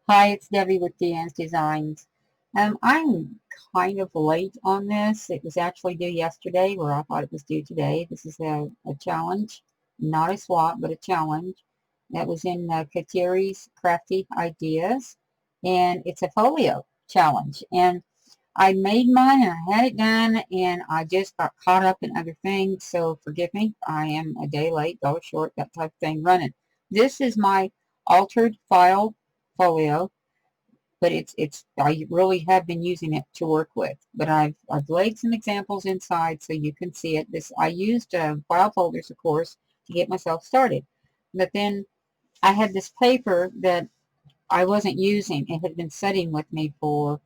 Hi, it's Debbie with D.Ann's Designs. I'm kind of late on this. It was actually due yesterday, where I thought it was due today. This is a challenge, not a swap, but a challenge that was in Kateri's Crafty Ideas, and it's a folio challenge. And I made mine, and I had it done, and I just got caught up in other things. So forgive me. I am a day late, dollar short, that type of thing running. This is my altered file folio, but it's I really have been using it to work with. But I've laid some examples inside so you can see it. This I used file folders, of course, to get myself started. But then I had this paper that I wasn't using. It had been sitting with me for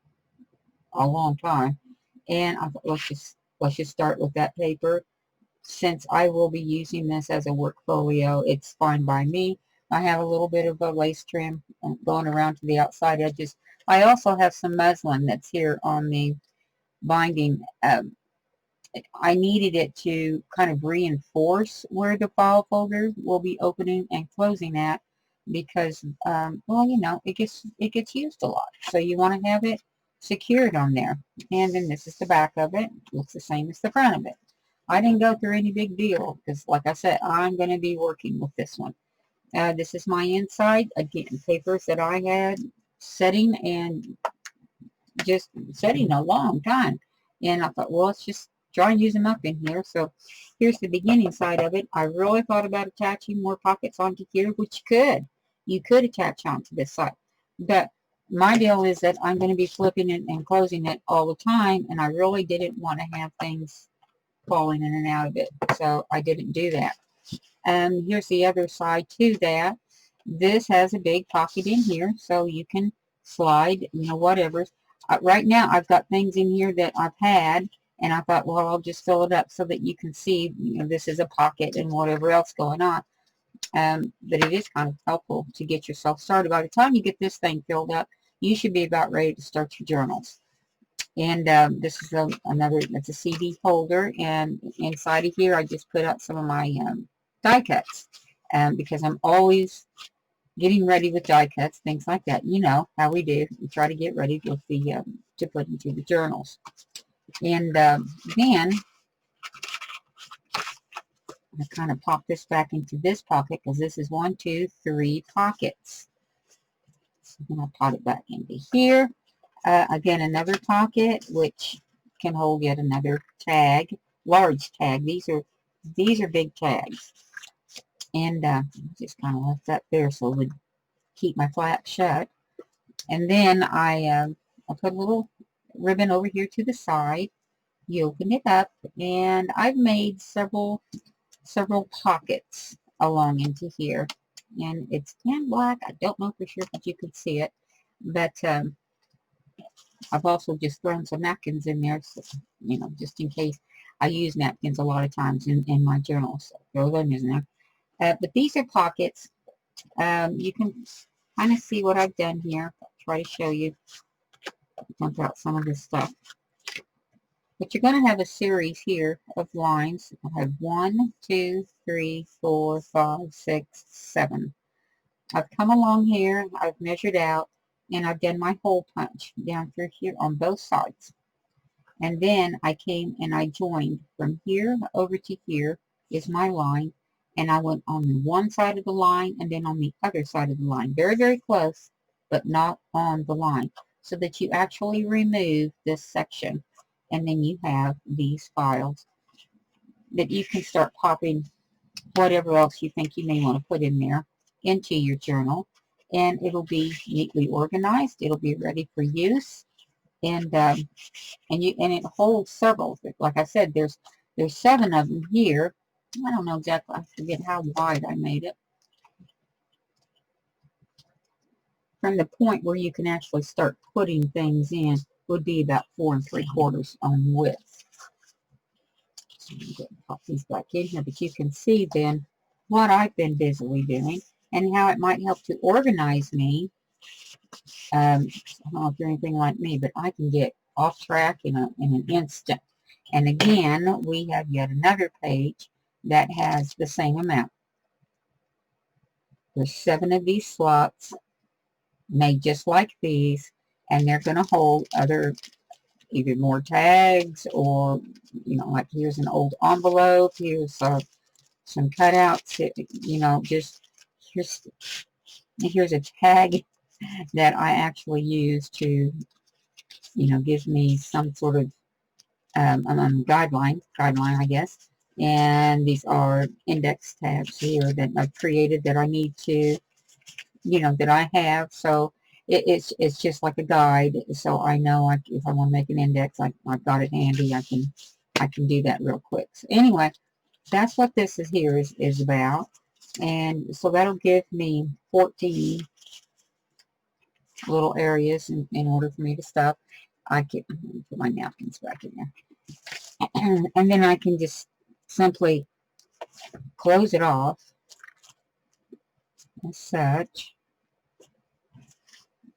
a long time, and I thought let's just start with that paper. Since I will be using this as a work folio, it's fine by me. I have a little bit of a lace trim going around to the outside edges. I also have some muslin that's here on the binding. I needed it to kind of reinforce where the file folder will be opening and closing at, because well, it gets used a lot, so you want to have it secured on there. And then this is the back of it. Looks the same as the front of it. I didn't go through any big deal because, like I said, I'm going to be working with this one. This is my inside. Again, papers that I had setting and just setting a long time. And I thought, well, let's just try and use them up in here. So here's the beginning side of it. I really thought about attaching more pockets onto here, which you could. You could attach onto this side. But my deal is that I'm going to be flipping it and closing it all the time, and I really didn't want to have things falling in and out of it. So I didn't do that. Here's the other side to that. This has a big pocket in here, so you can slide, whatever. Right now, I've got things in here that I've had, and I thought, well, I'll just fill it up so that you can see, this is a pocket and whatever else going on. But it is kind of helpful to get yourself started. By the time you get this thing filled up, you should be about ready to start your journals. And this is it's a CD holder, and inside of here I just put out some of my die cuts, because I'm always getting ready with die cuts, things like that. You know how we do. We try to get ready with the to put into the journals. And then I kind of pop this back into this pocket, because this is 1, 2, 3 pockets. So then I pop it back into here. Again, another pocket, which can hold yet another tag, large tag. These are big tags, and just kind of left that there so it would keep my flap shut. And then I put a little ribbon over here to the side. You open it up, and I've made several pockets along into here, and it's tan black. I don't know for sure if you can see it, but I've also just thrown some napkins in there, so, just in case. I use napkins a lot of times in my journals, so throw them in there. But these are pockets. You can kind of see what I've done here. I'll try to show you, dump out some of this stuff. But you're going to have a series here of lines. I have 1, 2, 3, 4, 5, 6, 7. I've come along here, I've measured out, and I've done my hole punch down through here on both sides. And then I came and I joined from here over to here is my line, and I went on the one side of the line and then on the other side of the line. Very, very close, but not on the line, so that you actually remove this section. And then you have these files that you can start popping whatever else you think you may want to put in there into your journal, and it'll be neatly organized. It'll be ready for use, and it holds several. Like I said, there's 7 of them here. I don't know exactly. I forget how wide I made it. From the point where you can actually start putting things in would be about 4 3/4 on width. So I'm going to pop these back in here, but you can see then what I've been busily doing and how it might help to organize me. I don't know if you're anything like me, but I can get off track in an instant. And again, we have yet another page that has the same amount. There's 7 of these slots, made just like these, and they're going to hold other, either more tags, or, you know, like here's an old envelope, here's some cutouts, you know, just here's a tag that I actually use to, you know, give me some sort of guideline, I guess. And these are index tabs here that I've created that I need to, you know, that I have. So it's just like a guide. So I know if I want to make an index, I've got it handy. I can do that real quick. So anyway, that's what this is here is about. And so that'll give me 14 little areas in order for me to stuff. I can put my napkins back in there. And then I can just simply close it off as such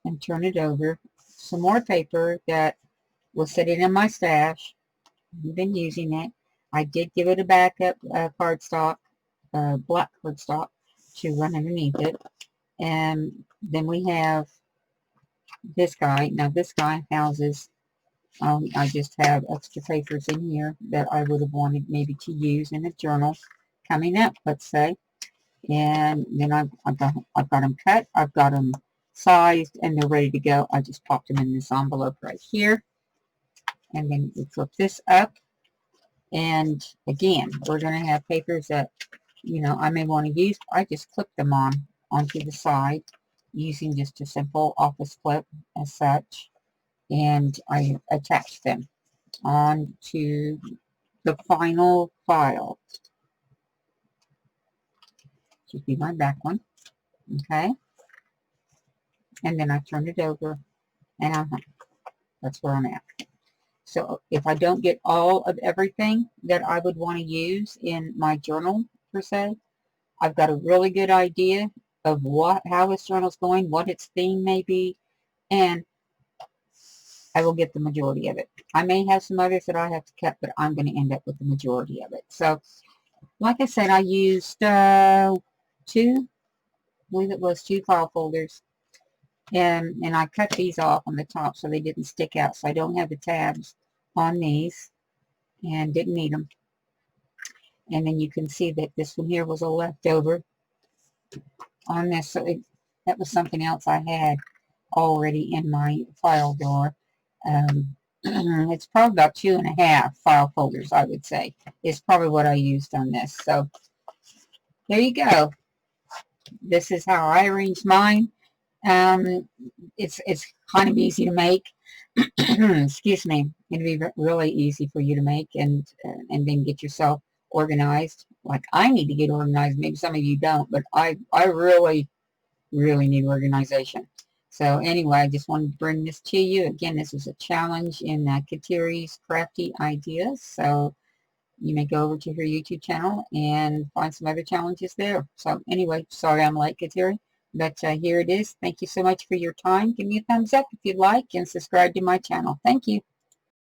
and turn it over. Some more paper that was sitting in my stash. I've been using it. I did give it a backup cardstock, black cardstock, to run underneath it. And then we have this guy. Now this guy houses, I just have extra papers in here that I would have wanted maybe to use in a journal coming up, let's say. And then I've got them cut, I've got them sized, and they're ready to go. I just popped them in this envelope right here. And then we flip this up. And again, we're going to have papers that, you know, I may want to use. I just clip them onto the side using just a simple office clip as such. And I attach them onto the final file. Should be my back one. Okay. And then I turn it over, and that's where I'm at. So if I don't get all of everything that I would want to use in my journal, per se, I've got a really good idea of how this journal's going, what its theme may be, and I will get the majority of it. I may have some others that I have to cut, but I'm going to end up with the majority of it. So, like I said, I used two, I believe it was 2 file folders, and I cut these off on the top so they didn't stick out. So I don't have the tabs on these, and didn't need them. And then you can see that this one here was a leftover on this. So that was something else I had already in my file drawer. It's probably about 2.5 file folders, I would say, is probably what I used on this. So there you go. This is how I arranged mine. It's kind of easy to make. Excuse me. It'd be really easy for you to make and then get yourself organized. Like I need to get organized. Maybe some of you don't, but I really need organization. So anyway, I just wanted to bring this to you. Again, this is a challenge in Kateri's Crafty Ideas. So you may go over to her YouTube channel and find some other challenges there. So anyway, sorry I'm late, Kateri, but here it is. Thank you so much for your time. Give me a thumbs up if you'd like, and subscribe to my channel. Thank you.